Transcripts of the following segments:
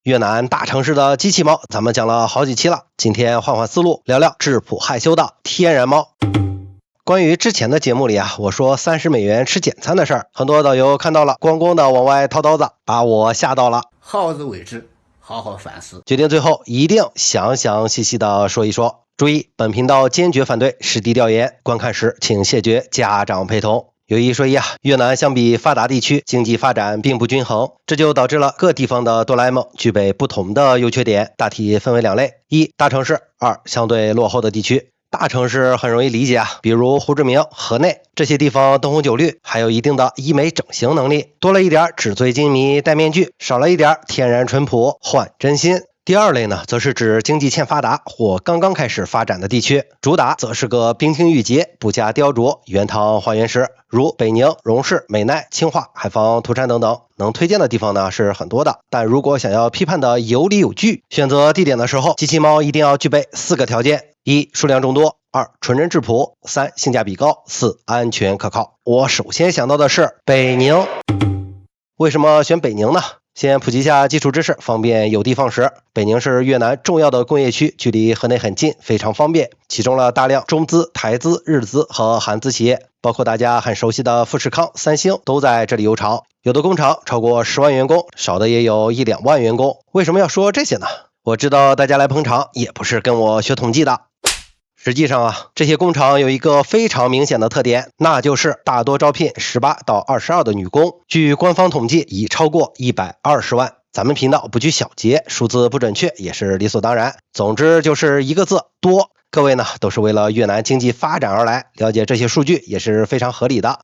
越南大城市的机器猫，咱们讲了好几期了，今天换换思路，聊聊质朴害羞的天然猫。关于之前的节目里我说30美元吃简餐的事儿，很多导游看到了，咣咣的往外掏刀子，把我吓到了。好自为之，好好反思，决定最后一定详详细细的说一说。注意，本频道坚决反对实地调研，观看时请谢绝家长陪同。有一说一越南相比发达地区经济发展并不均衡，这就导致了各地方的哆啦 A 梦具备不同的优缺点，大体分为2类：一、大城市；二、相对落后的地区。大城市很容易理解比如胡志明、河内这些地方灯红酒绿，还有一定的医美整形能力，多了一点纸醉金迷戴面具，少了一点天然淳朴换真心。第2类呢，则是指经济欠发达或刚刚开始发展的地区，主打则是个冰清玉洁、不加雕琢、原汤还原食，如北宁、荣市、美奈、清化、海防、涂山等等。能推荐的地方呢是很多的，但如果想要批判的有理有据，选择地点的时候，机器猫一定要具备4个条件：一、数量众多；二、纯真质朴；三、性价比高；四、安全可靠。我首先想到的是北宁。为什么选北宁呢？先普及一下基础知识，方便有的放矢。北宁是越南重要的工业区，距离河内很近，非常方便，启中了大量中资、台资、日资和韩资企业，包括大家很熟悉的富士康、三星都在这里有厂。有的工厂超过10万员工，少的也有1-2万员工。为什么要说这些呢？我知道大家来捧场也不是跟我学统计的。实际上这些工厂有一个非常明显的特点，那就是大多招聘18到22的女工，据官方统计已超过120万。咱们频道不拘小节，数字不准确也是理所当然。总之就是一个字，多。各位呢都是为了越南经济发展而来，了解这些数据也是非常合理的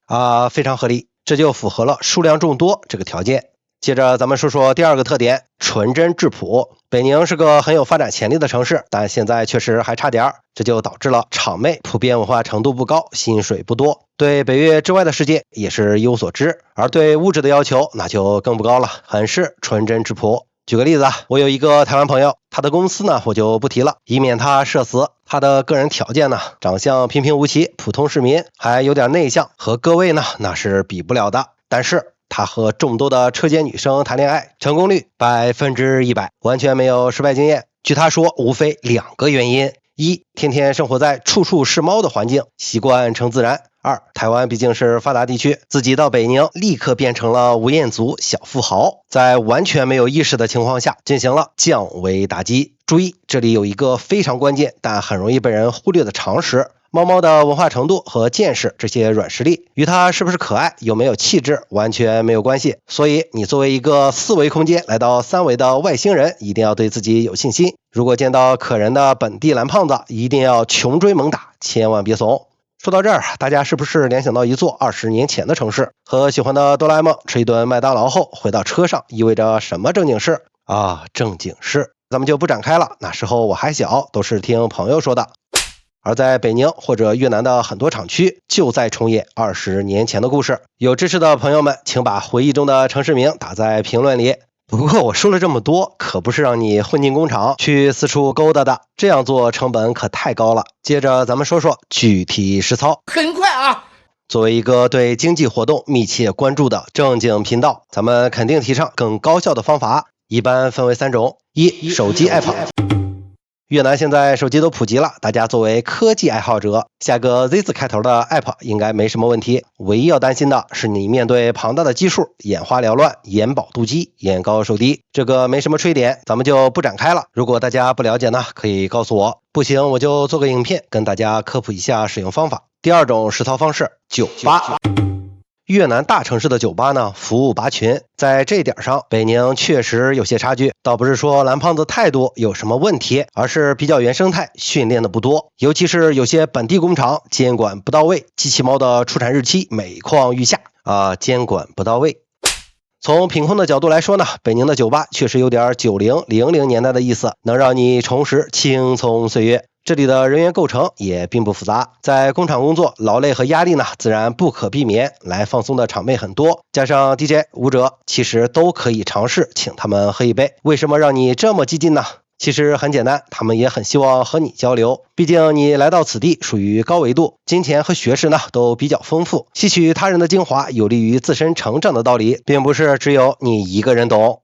非常合理，这就符合了数量众多这个条件。接着咱们说说第2个特点，纯真质朴。北宁是个很有发展潜力的城市，但现在确实还差点，这就导致了厂妹普遍文化程度不高，薪水不多，对北越之外的世界也是一无所知，而对物质的要求那就更不高了，很是纯真质朴。举个例子我有一个台湾朋友，他的公司呢我就不提了，以免他社死。他的个人条件呢，长相平平无奇，普通市民，还有点内向，和各位呢那是比不了的。但是他和众多的车间女生谈恋爱，成功率100%，完全没有失败经验。据他说，无非2个原因：一、天天生活在处处是猫的环境，习惯成自然；二、台湾毕竟是发达地区，自己到北宁立刻变成了吴彦祖小富豪，在完全没有意识的情况下进行了降维打击。注意，这里有一个非常关键但很容易被人忽略的常识，猫猫的文化程度和见识这些软实力与它是不是可爱有没有气质完全没有关系，所以你作为一个4维空间来到3维的外星人，一定要对自己有信心。如果见到可人的本地蓝胖子，一定要穷追猛打，千万别怂。说到这儿，大家是不是联想到一座20年前的城市？和喜欢的哆啦 A 梦吃一顿麦当劳后回到车上意味着什么正经事正经事咱们就不展开了，那时候我还小，都是听朋友说的。而在北宁或者越南的很多厂区，就在重演20年前的故事。有知识的朋友们，请把回忆中的城市名打在评论里。不过我说了这么多，可不是让你混进工厂去四处勾搭的，这样做成本可太高了。接着咱们说说具体实操。很快作为一个对经济活动密切关注的正经频道，咱们肯定提倡更高效的方法，一般分为3种。一、手机 app。越南现在手机都普及了，大家作为科技爱好者，下个 Z 字开头的 app 应该没什么问题。唯一要担心的是你面对庞大的基数，眼花缭乱，眼饱肚饥，眼高手低。这个没什么吹点，咱们就不展开了。如果大家不了解呢，可以告诉我，不行我就做个影片跟大家科普一下使用方法。第2种实操方式，酒吧。越南大城市的酒吧呢，服务拔群，在这点上北宁确实有些差距，倒不是说蓝胖子态度有什么问题，而是比较原生态，训练的不多，尤其是有些本地工厂监管不到位，机器猫的出产日期每况愈下监管不到位。从品控的角度来说呢，北宁的酒吧确实有点90、00年代的意思，能让你重拾青葱岁月。这里的人员构成也并不复杂，在工厂工作劳累和压力呢自然不可避免，来放松的场妹很多，加上 DJ 舞者，其实都可以尝试请他们喝一杯。为什么让你这么激进呢？其实很简单，他们也很希望和你交流，毕竟你来到此地属于高维度，金钱和学识呢都比较丰富，吸取他人的精华有利于自身成长的道理，并不是只有你一个人懂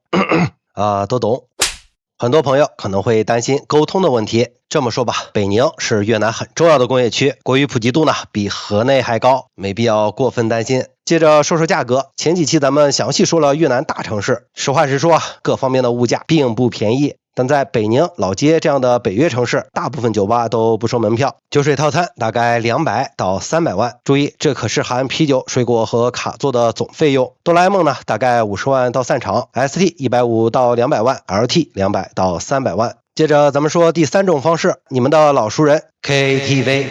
都懂。很多朋友可能会担心沟通的问题。这么说吧，北宁是越南很重要的工业区，国语普及度呢比河内还高，没必要过分担心。接着说说价格，前几期咱们详细说了越南大城市，实话实说啊，各方面的物价并不便宜。但在北宁、老街这样的北越城市，大部分酒吧都不收门票，酒水套餐大概200到300万。注意，这可是含啤酒、水果和卡座的总费用。哆啦 A 梦呢，大概50万到散场 ，ST 150到200万 ，LT 200到300万。接着咱们说第3种方式，你们的老熟人 KTV。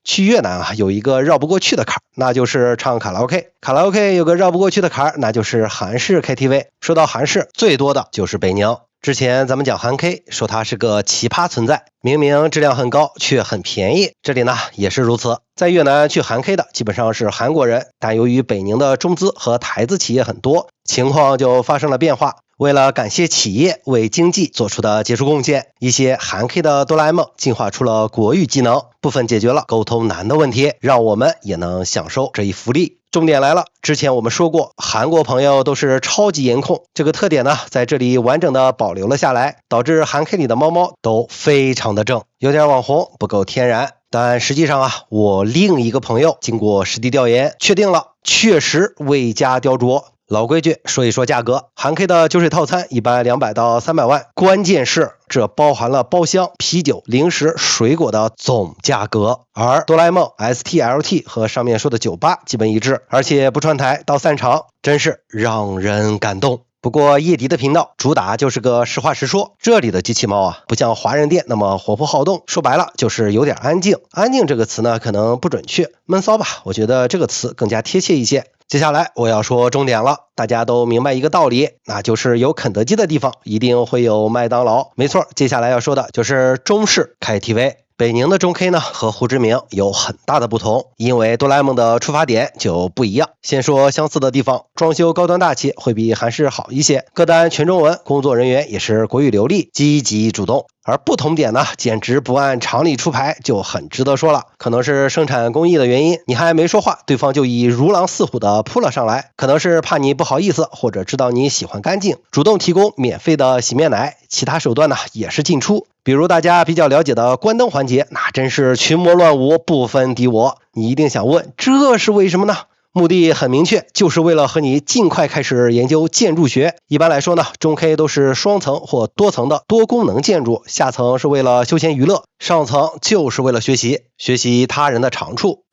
去越南啊，有一个绕不过去的坎儿，那就是唱卡拉 OK。卡拉 OK 有个绕不过去的坎儿，那就是韩式 KTV。说到韩式，最多的就是北宁。之前咱们讲韩 K， 说它是个奇葩存在，明明质量很高，却很便宜。这里呢也是如此，在越南去韩 K 的基本上是韩国人，但由于北宁的中资和台资企业很多，情况就发生了变化。为了感谢企业为经济做出的杰出贡献，一些韩 K 的哆啦 A 梦进化出了国语技能，部分解决了沟通难的问题，让我们也能享受这一福利。重点来了，之前我们说过，韩国朋友都是超级颜控，这个特点呢，在这里完整的保留了下来，导致韩 K 里的猫猫都非常的正，有点网红，不够天然。但实际上啊，我另一个朋友经过实地调研，确定了，确实未加雕琢。老规矩，说一说价格。韩 K 的酒水套餐一般200到300万，关键是这包含了包厢、啤酒、零食、水果的总价格。而哆啦 A 梦、ST、LT 和上面说的酒吧基本一致，而且不串台到散场，真是让人感动。不过叶迪的频道主打就是个实话实说，这里的机器猫啊，不像华人店那么活泼好动，说白了就是有点安静。安静这个词呢可能不准确，闷骚吧，我觉得这个词更加贴切一些。接下来我要说重点了，大家都明白一个道理，那就是有肯德基的地方一定会有麦当劳。没错，接下来要说的就是中式 KTV。北宁的中 K 呢和胡志明有很大的不同，因为哆啦 A 梦的出发点就不一样。先说相似的地方，装修高端大气，会比韩式好一些，歌单全中文，工作人员也是国语流利，积极主动。而不同点呢，简直不按常理出牌，就很值得说了。可能是生产工艺的原因，你还没说话，对方就已如狼似虎的扑了上来。可能是怕你不好意思，或者知道你喜欢干净，主动提供免费的洗面奶。其他手段呢也是进出，比如大家比较了解的关灯环节，那真是群魔乱舞，不分敌我。你一定想问，这是为什么呢？目的很明确，就是为了和你尽快开始研究建筑学。一般来说呢，中 K 都是双层或多层的多功能建筑，下层是为了休闲娱乐，上层就是为了学习他人的长处。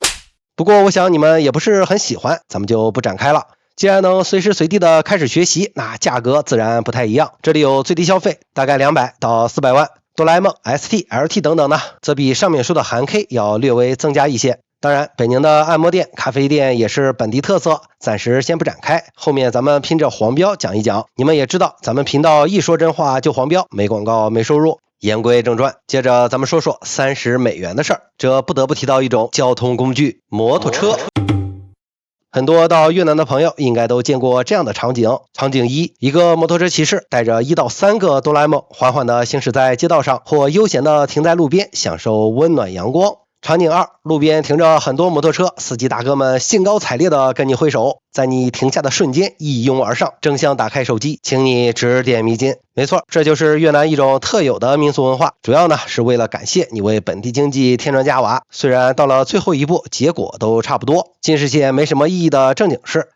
不过我想你们也不是很喜欢，咱们就不展开了。既然能随时随地的开始学习，那价格自然不太一样。这里有最低消费，大概200到400万。哆啦 A 梦、ST、LT 等等呢，则比上面说的韩 K 要略微增加一些。当然，北宁的按摩店、咖啡店也是本地特色，暂时先不展开，后面咱们拼着黄标讲一讲。你们也知道，咱们频道一说真话就黄标，没广告没收入。言归正传，接着咱们说说30美元的事儿。这不得不提到一种交通工具——摩托车。很多到越南的朋友应该都见过这样的场景。场景一，一个摩托车骑士带着1到3个哆啦 A 梦，缓缓地行驶在街道上，或悠闲地停在路边，享受温暖阳光。场景二，路边停着很多摩托车，司机大哥们兴高采烈地跟你挥手，在你停下的瞬间一拥而上，争相打开手机，请你指点迷津。没错，这就是越南一种特有的民俗文化，主要呢是为了感谢你为本地经济添砖加瓦。虽然到了最后一步，结果都差不多，尽是些没什么意义的正经事。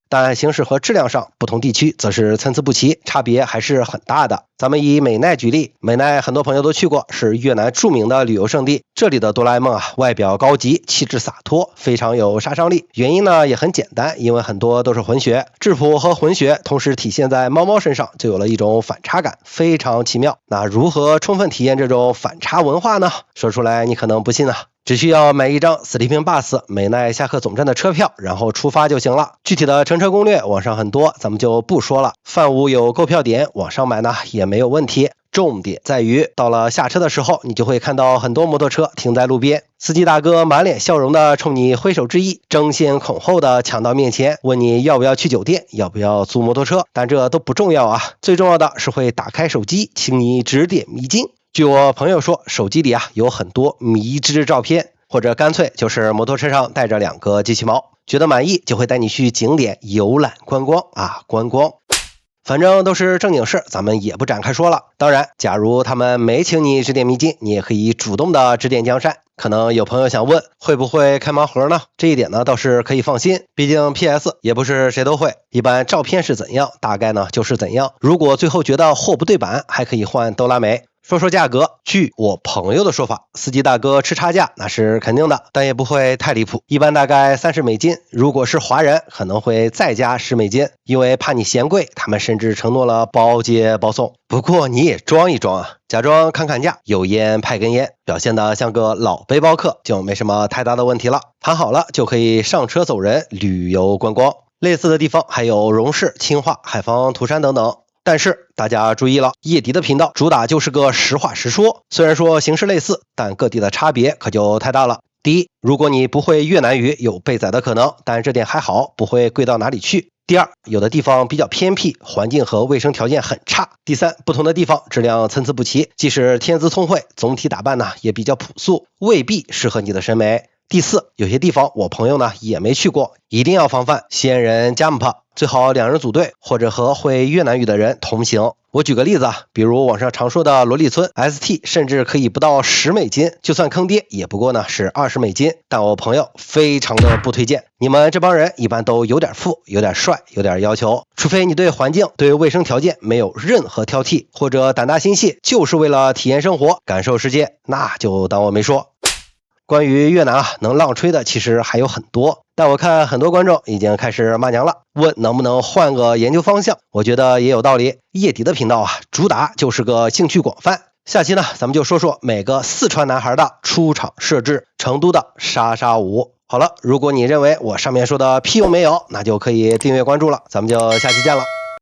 但形式和质量上，不同地区则是参差不齐，差别还是很大的。咱们以美奈举例，美奈很多朋友都去过，是越南著名的旅游胜地。这里的哆啦 A 梦啊，外表高级，气质洒脱，非常有杀伤力。原因呢也很简单，因为很多都是混血，质朴和混血同时体现在猫猫身上，就有了一种反差感，非常奇妙。那如何充分体验这种反差文化呢？说出来你可能不信啊。只需要买一张 Sleeping Bus 美奈下客总站的车票，然后出发就行了。具体的乘车攻略网上很多，咱们就不说了。饭屋有购票点，网上买呢也没有问题。重点在于，到了下车的时候，你就会看到很多摩托车停在路边，司机大哥满脸笑容的冲你挥手致意，争先恐后的抢到面前，问你要不要去酒店，要不要租摩托车。但这都不重要啊，最重要的是会打开手机，请你指点迷津。据我朋友说，手机里啊有很多迷之照片，或者干脆就是摩托车上带着2个机器猫，觉得满意就会带你去景点游览观光。反正都是正经事，咱们也不展开说了。当然，假如他们没请你指点迷津，你也可以主动的指点江山。可能有朋友想问，会不会开盲盒呢？这一点呢倒是可以放心，毕竟 PS 也不是谁都会。一般照片是怎样，大概呢就是怎样。如果最后觉得货不对版，还可以换哆啦美。说说价格，据我朋友的说法，司机大哥吃差价那是肯定的，但也不会太离谱，一般大概30美金，如果是华人可能会再加10美金，因为怕你嫌贵，他们甚至承诺了包接包送。不过你也装一装啊，假装看看价，有烟派根烟，表现得像个老背包客，就没什么太大的问题了。谈好了就可以上车走人，旅游观光。类似的地方还有荣市、清化、海防、涂山等等。但是大家注意了，叶迪的频道主打就是个实话实说，虽然说形式类似，但各地的差别可就太大了。第一，如果你不会越南语，有被宰的可能，但这点还好，不会贵到哪里去。第二，有的地方比较偏僻，环境和卫生条件很差。第三，不同的地方质量参差不齐，即使天资聪慧，总体打扮呢也比较朴素，未必适合你的审美。第四，有些地方我朋友呢也没去过，一定要防范仙人加姆帕，最好2人组队，或者和会越南语的人同行。我举个例子啊，比如网上常说的萝莉村 ST， 甚至可以不到10美金，就算坑爹也不过呢是20美金，但我朋友非常的不推荐。你们这帮人一般都有点富，有点帅，有点要求，除非你对环境、对卫生条件没有任何挑剔，或者胆大心细，就是为了体验生活、感受世界，那就当我没说。关于越南能浪吹的其实还有很多，但我看很多观众已经开始骂娘了，问能不能换个研究方向，我觉得也有道理。叶迪的频道主打就是个兴趣广泛。下期呢，咱们就说说每个四川男孩的出场设置，成都的莎莎舞。好了，如果你认为我上面说的屁用没有，那就可以订阅关注了，咱们就下期见了。